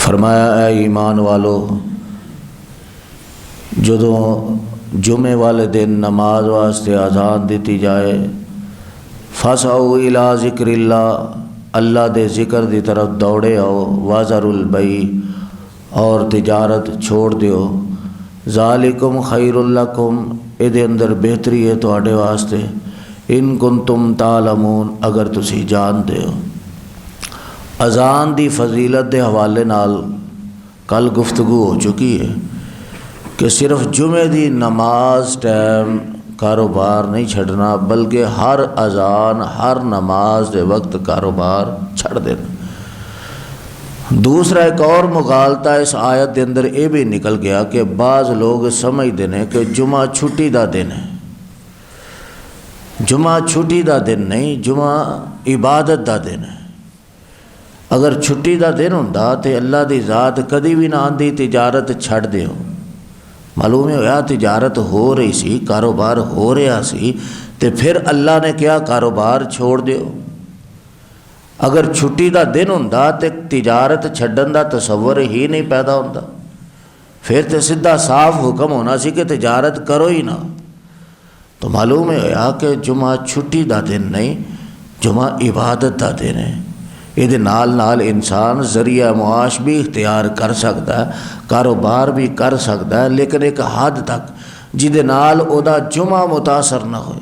فرمایا اے ایمان والو، جدوں جمعے والے دن نماز واسطے اذان دیتی جائے، فَاسْعَوْا إِلَىٰ ذِكْرِ اللَّهِ، اللہ دے ذکر دی طرف دوڑے آؤ، وَذَرُوا الْبَيْعَ، اور تجارت چھوڑ دیو، ذَلِكُمْ خَيْرٌ لَكُمْ، اے اندر بہتری ہے تواڈے واسطے، ان کنتم تعلمون، اگر تسی جانتے ہو۔ اذان دی فضیلت دے حوالے نال کل گفتگو ہو چکی ہے کہ صرف جمعے دی نماز ٹائم کاروبار نہیں چھڑنا، بلکہ ہر اذان ہر نماز دے وقت کاروبار چھڑ دینا۔ دوسرا ایک اور مغالطہ اس آیت دے اندر یہ بھی نکل گیا کہ بعض لوگ سمجھتے ہیں کہ جمعہ چھٹی دا دن ہے۔ جمعہ چھٹی دا دن نہیں، جمعہ عبادت دا دن ہے۔ اگر چھٹی دا دن ہوندا تے اللہ دی ذات کدی بھی نہ آندی تجارت چھڑ دیو۔ معلوم ہوا تجارت ہو رہی سی، کاروبار ہو رہا سی، تے پھر اللہ نے کیا کاروبار چھوڑ دیو۔ اگر چھٹی دا دن ہوندا تے تجارت چھڈن دا تصور ہی نہیں پیدا ہوندا، پھر تے سیدھا صاف حکم ہونا سی کہ تجارت کرو ہی نہ۔ تو معلوم ہوا کہ جمعہ چھٹی دا دن نہیں، جمعہ عبادت دا دن ہے۔ یہ نال انسان ذریعہ معاش بھی اختیار کر سکتا ہے، کاروبار بھی کر سکتا ہے، لیکن ایک حد تک جہدے نال او دا جمعہ متاثر نہ ہوئے۔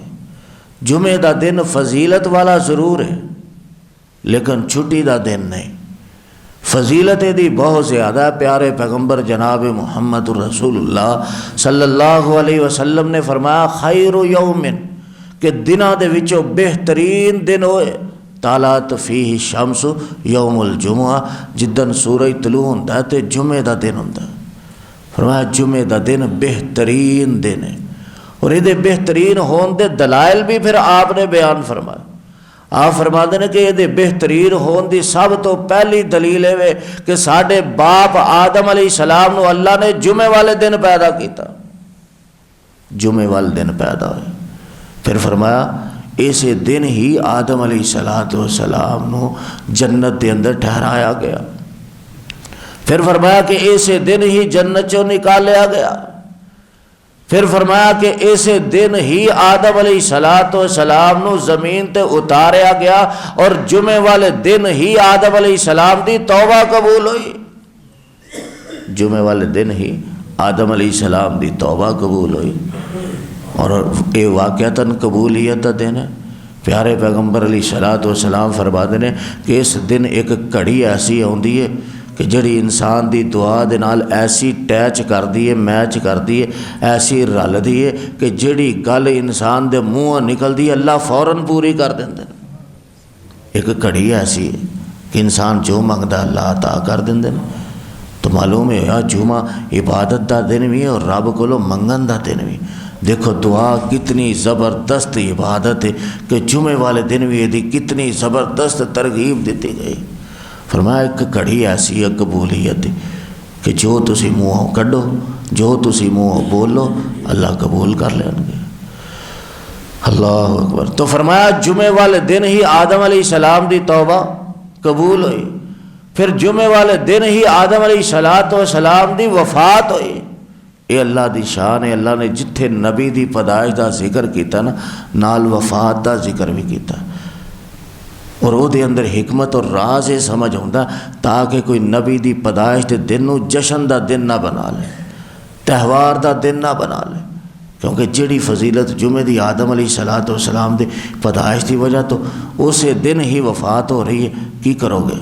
جمعے دا دن فضیلت والا ضرور ہے، لیکن چھٹی دا دن نہیں۔ فضیلت دی بہت زیادہ ہے۔ پیارے پیغمبر جناب محمد رسول اللہ صلی اللہ علیہ وسلم نے فرمایا خیر یوم، کہ دنوں دے وچوں بہترین دن ہوئے طالعت فیہ الشمس یوم الجمعہ، جدن سورج طلوع ہوندا ہے تے جمعے دا دن ہوندا ہے۔ فرمایا جمعے دا دن بہترین دن ہے، اور یہ بہترین ہون دے دلائل بھی پھر آپ نے بیان فرمایا۔ آپ فرماتے ہیں کہ یہ بہترین ہون دی سب تو پہلی دلیل ہے کہ ساڈے باپ آدم علیہ السلام نو اللہ نے جمعے والے دن پیدا کیتا، جمعے والے دن پیدا ہوئے۔ پھر فرمایا اسے دن ہی آدم علیہ السلام نو جنت دے اندر ٹھہرایا گیا۔ پھر فرمایا کہ اسے دن ہی جنت چوں نکالیا گیا۔ پھر فرمایا کہ اسے دن ہی آدم علیہ السلام نو زمین تے اتاریا گیا، اور جمعے والے دن ہی آدم علیہ السلام دی توبہ قبول ہوئی۔ جمعے والے دن ہی آدم علیہ السلام دی توبہ قبول ہوئی، اور یہ واقعتاً قبولیت کا دن ہے۔ پیارے پیغمبر علیہ السلام فرماتے ہیں کہ اس دن ایک گھڑی ایسی آتی ہے کہ جڑی انسان دی دعا دے نال ایسی ٹیچ کر دی ہے، میچ کر دی ہے، ایسی رل دی ہے کہ جڑی گل انسان دے منہ نکل دی اللہ فوراً پوری کر دیندے۔ ایک گھڑی ایسی ہے کہ انسان جو منگتا اللہ عطا کر دیندے۔ تو معلوم ہے جمعہ عبادت دا دن بھی ہے اور رب کولوں منگن دا دن بھی۔ دیکھو دعا کتنی زبردست عبادت ہے کہ جمعے والے دن بھی یہ کتنی زبردست ترغیب دیتی گئی۔ فرمایا ایک گھڑی ایسی ہے قبولیت کہ جو تسی منہوں کڈو، جو تسی منہوں بولو، اللہ قبول کر لیں گے۔ اللہ اکبر۔ تو فرمایا جمعے والے دن ہی آدم علیہ السلام دی توبہ قبول ہوئی، پھر جمعے والے دن ہی آدم علیہ السلام دی وفات ہوئی۔ یہ اللہ دی شان ہے۔ اللہ نے جتھے نبی دی پیدائش دا ذکر کیتا نا، نال وفات دا ذکر بھی کیتا، اور وہ دے اندر حکمت اور راز یہ سمجھ ہوندا تاکہ کوئی نبی دی پیدائش دے دن نو جشن دا دن نہ بنا لے، تہوار دا دن نہ بنا لے، کیونکہ جڑی فضیلت جمعے دی آدم علیہ السلام دی پیدائش دی وجہ تو اسے دن ہی وفات ہو رہی ہے، کی کرو گے؟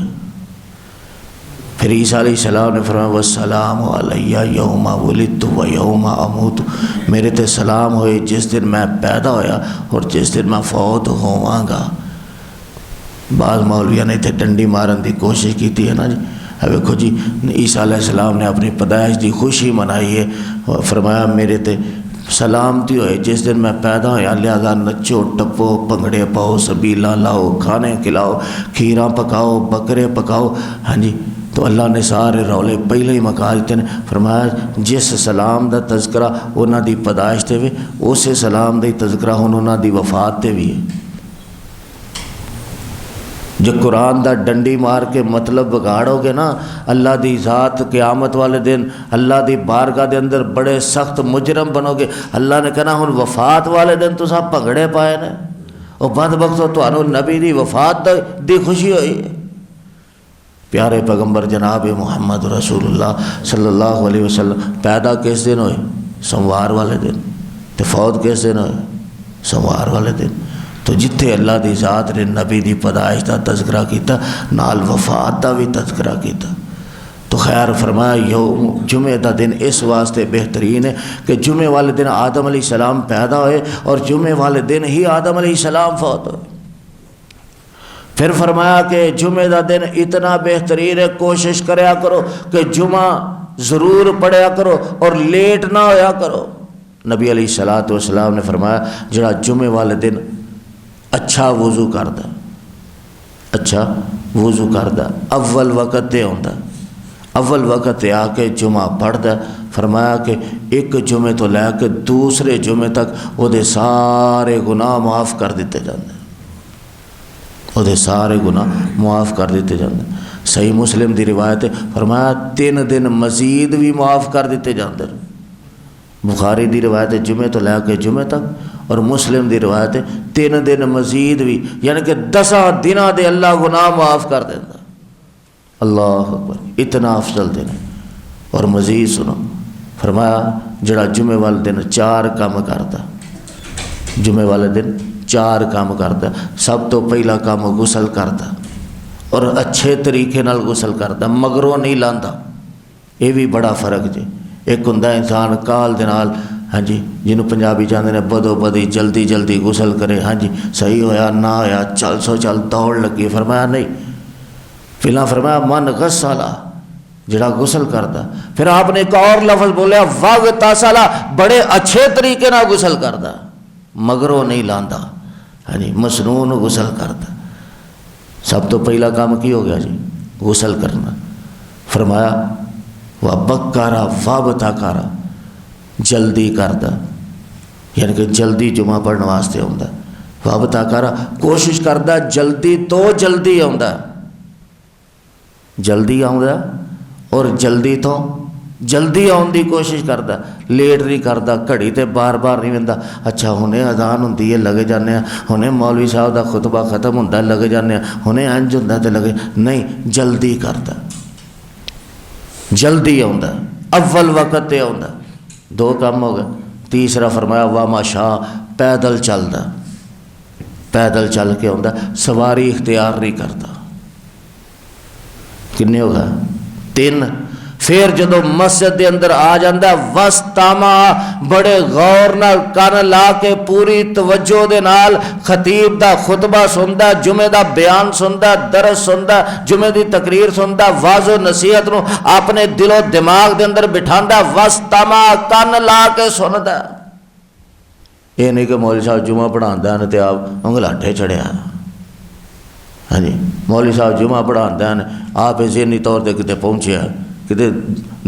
پھر عیسیٰ علیہ السلام نے فرمایا والسلام علیہ یوم ولدت و یوم اموت، میرے تے سلام ہوئے جس دن میں پیدا ہویا اور جس دن میں فوت ہواں گا۔ بعض مولویوں نے تے ڈنڈی مارن دی کوشش کی ہے نا جی، ویکھو جی عیسیٰ علیہ السلام نے اپنی پیدائش دی خوشی منائی ہے، فرمایا میرے تے سلامتی ہوئے جس دن میں پیدا ہویا، لہذا نچو ٹپو بھنگڑے پاؤ، سبیلاں لاؤ، کھانے کھلاؤ، کھیراں پکاؤ، بکرے پکاؤ۔ ہاں جی، تو اللہ نے سارے رولے پہلے ہی مکا دیتے ہیں۔ فرمایا جس سلام دا تذکرہ انہاں دی پیدائش تے وی، اسے سلام دا تذکرہ انہاں دی وفات تے بھی ہے۔ جو قرآن دا ڈنڈی مار کے مطلب بگاڑو گے نا، اللہ دی ذات قیامت والے دن اللہ دی بارگاہ دے اندر بڑے سخت مجرم بنو گے۔ اللہ نے کہنا ہن وفات والے دن تو سب پگڑے پائے نے، وہ بدبختو تانوں نبی دی وفات دی خوشی ہوئی۔ پیارے پیغمبر جناب محمد رسول اللہ صلی اللہ علیہ وسلم پیدا کس دن ہوئے؟ سوموار والے دن۔ تو فوت کس دن ہوئے؟ سوموار والے دن۔ تو جتھے اللہ دی ذات نے نبی دی پیدائش دا تذکرہ کیتا، نال وفات دا بھی تذکرہ کیتا۔ تو خیر فرمایا یوم جمعہ دا دن اس واسطے بہترین ہے کہ جمعہ والے دن آدم علیہ السلام پیدا ہوئے اور جمعہ والے دن ہی آدم علیہ السلام فوت ہوئے۔ پھر فرمایا کہ جمعہ دا دن اتنا بہترین ہے، کوشش کریا کرو کہ جمعہ ضرور پڑھیا کرو اور لیٹ نہ ہویا کرو۔ نبی علیہ السلام نے فرمایا جڑا جمعہ والے دن اچھا وضو کردا، اچھا وضو کردا، اول وقت تے ہوندا، اول وقت تے آ کے جمعہ پڑھدا، فرمایا کہ ایک جمعے تو لے کے دوسرے جمعے تک وہ دے سارے گناہ معاف کر دیتے جاندے، وہ دے سارے گناہ معاف کر دیتے جاندے۔ صحیح مسلم دی روایت ہے، فرمایا 3 دن مزید بھی معاف کر دیتے جاندے۔ بخاری دی روایت ہے جمعے تو لے کے جمعے تک، اور مسلم دی روایت ہے 3 دن مزید بھی، یعنی کہ 10 دنوں دے اللہ گناہ معاف کر دینا۔ اللہ اکبر، اتنا افضل دن ہے۔ اور مزید سنو، فرمایا جڑا جمعے والے دن 4 کام کرتا، جمعے والے دن 4 کام کرتا، سب تو پہلا کام غسل کرتا، اور اچھے طریقے نال غسل کرتا، مگروں نہیں لاندا۔ یہ بھی بڑا فرق جی۔ ایک ہوندا انسان کال دے نال، ہاں جی، جنہوں پنجابی چاہتے ہیں بدو بدی جلدی جلدی غسل کرے، ہاں جی صحیح ہویا نہ ہویا چل سو چل دوڑ لگی۔ فرمایا نہیں، پہلا فرمایا من غسلا، جڑا غسل کردا۔ پھر آپ نے ایک اور لفظ بولیا واغتسلا، بڑے اچھے طریقے نال غسل کردا، مگروں نہیں لاندا، ہاں جی مسنون غسل کردا۔ سب تو پہلا کام کی ہو گیا جی؟ غسل کرنا۔ فرمایا وبکارا وابتکارا، جلدی کردا، یعنی کہ جلدی جمعہ پڑھنے واسطے آوندا۔ وابتکارا، کوشش کردا جلدی تو جلدی آوندا، جلدی آوندا اور جلدی تو جلدی آن دی کوشش کردا، لیٹ نہیں کردا، گھڑی تے بار بار نہیں ویندا اچھا ہنے اذان ہوندی ہے لگے جانے ہیں، ہنے مولوی صاحب دا خطبہ ختم ہوندا ہے لگے جانے ہیں، ہنے انج ہوندا تے لگے نہیں، جلدی کردا، جلدی آوندا، اول وقت تے آوندا۔ 2 کام ہو گئے۔ تیسرا فرمایا ومشا، پیدل چلدا، پیدل چل کے آوندا، سواری اختیار نہیں کرتا۔ کنے ہو گئے؟ 3۔ پھر جدو مسجد دے اندر آ جاندہ وستاما، بڑے غور نال کان لا کے پوری توجہ دے نال خطیب دا خطبہ سندا، جمعے دا بیان سندا، درس سندا، جمعے دی تقریر سندا، واعظ و نصیحت نو اپنے دل و دماغ دے اندر بٹھاندا، وستاما کان لا کے سندا۔ یہ نہیں کہ مولوی صاحب جمعہ پڑھاندا ہے تے آپ انگلاٹھے چڑھیا، ہاں جی مولوی صاحب جمعہ پڑھاندا ہے آپ ذہنی طور تے کتے پہنچیا، کتے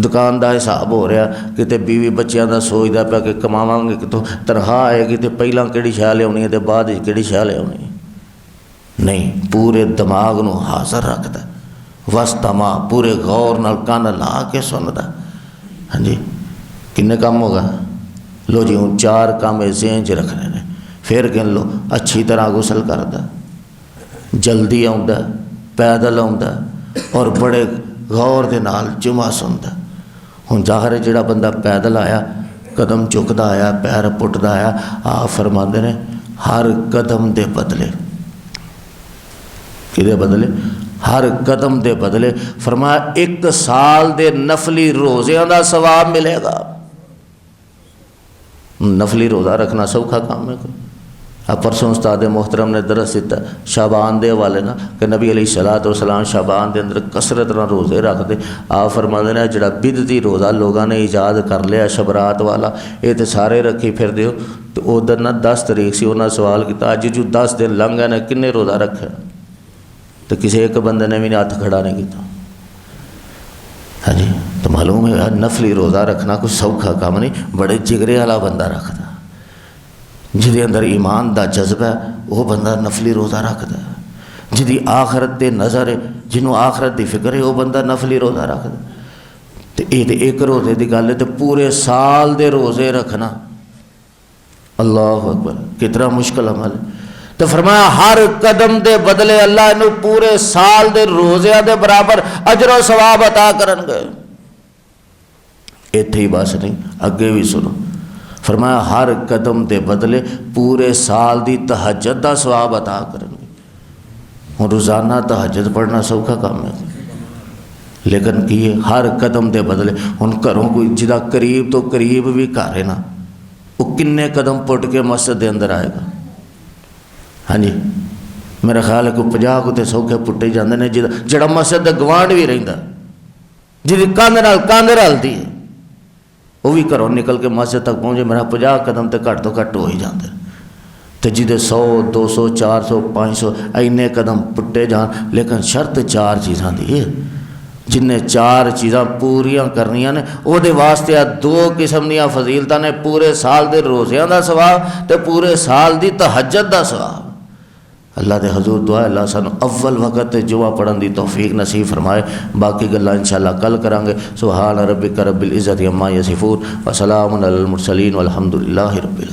دکان دا حساب ہو رہا، کتے بیوی بچیاں دا سوچدا پیا کہ کماواں گے کتوں، تنخواہ آئے گی تے پہلاں کیڑی شے لیاونی ہے تے بعد وچ کیڑی شے لیاونی، نہیں پورے دماغ نو حاضر رکھدا، وستما پورے غور نال کان لا کے سندا۔ ہاں جی کنے کام ہوگا؟ لو جی ہوں 4 کام ذہن چ رکھنے نے۔ پھر کہن لو اچھی طرح غسل کردا، جلدی آوندا، پیدل آوندا، اور بڑے غور دے نال جمعہ سندا۔ ہن ظاہر ہے جڑا بندہ پیدل آیا، قدم چکدا آیا، پیر پٹدا آیا، آپ فرماندے نے ہر قدم دے بدلے، کدے بدلے؟ ہر قدم دے بدلے فرمایا 1 سال دے نفلی روزیاں دا ثواب ملے گا۔ نفلی روزہ رکھنا سوکھا کام ہے کوئی؟ اب پرسوں استاد محترم نے درس دیتا شعبان دے والے نا کہ نبی علیہ السلام شعبان دے اندر کثرت نہ روزے رکھ دے۔ آپ فرماندے نے جڑا بدعتی روزہ لوگاں نے ایجاد کر لیا شبرات والا، یہ تے سارے رکھی پھر دیو، تو ادھر نہ 10 تاریخ سی، انہاں سوال کیتا اج جو 10 دن لنگ گئے نے کنے روزہ رکھا؟ تو کسی ایک بندے نے بھی ہاتھ کھڑا نہیں کیتا۔ ہاں جی تو معلوم ہے نفلی روزہ رکھنا کوئی سوکھا کام نہیں، بڑے جگرے والا بندہ رکھتا، جہدے اندر ایمان دا جذبہ ہے وہ بندہ نفلی روزہ رکھتا ہے۔ جدی آخرت تے نظر ہے، جنہوں آخرت دی فکر ہے، وہ بندہ نفلی روزہ رکھ دے. تے یہ تے ایک روزے دی گل ہے، تے پورے سال دے روزے رکھنا، اللہ اکبر کتنا مشکل عمل ہے. تو فرمایا ہر قدم دے بدلے اللہ انہوں پورے سال دے روزیاں دے برابر اجر و ثواب عطا کرن گے. ایتھے ہی بس نہیں، اگے بھی سنو. فرمایا ہر قدم دے بدلے پورے سال دی تہجد دا ثواب عطا کرن گے. ہوں روزانہ تہجد پڑھنا سوکھا کام ہے، لیکن کی ہر قدم دے بدلے. ہوں گھروں کوئی جدا قریب تو قریب بھی گھر ہے نا، وہ کنے قدم پٹ کے مسجد دے اندر آئے گا؟ ہاں جی میرا خیال ہے کوئی 50 کو تے سوکھے پٹے جاندے نے. جڑا مسجد دے گوانڈ بھی رہندا، جی کاندھ رلدی ہے، وہ بھی گھروں نکل کے مسجد تک پہنچے میرا 50 قدم تے گھٹ تو گھٹ ہو ہی جاندے. تے جدے 100 200 400 500 اینے قدم پٹے جان. لیکن شرط 4 چیزاں دی ہے، جنہیں 4 چیزاں پوریاں کرنیاں نے وہ دے واسطے 2 قسم دیاں فضیلتاں نے، پورے سال دے روزیاں دا ثواب تے پورے سال دی تہجد دا ثواب. اللہ دے حضور دعا ہے اللہ سانو اول وقت تے جمعہ پڑھن دی توفیق نصیب فرمائے. باقی گلاں انشاءاللہ کل کریں گے. سبحان ربک رب العزت عما یصفون وسلام علی المرسلین والحمد للہ رب العالمین.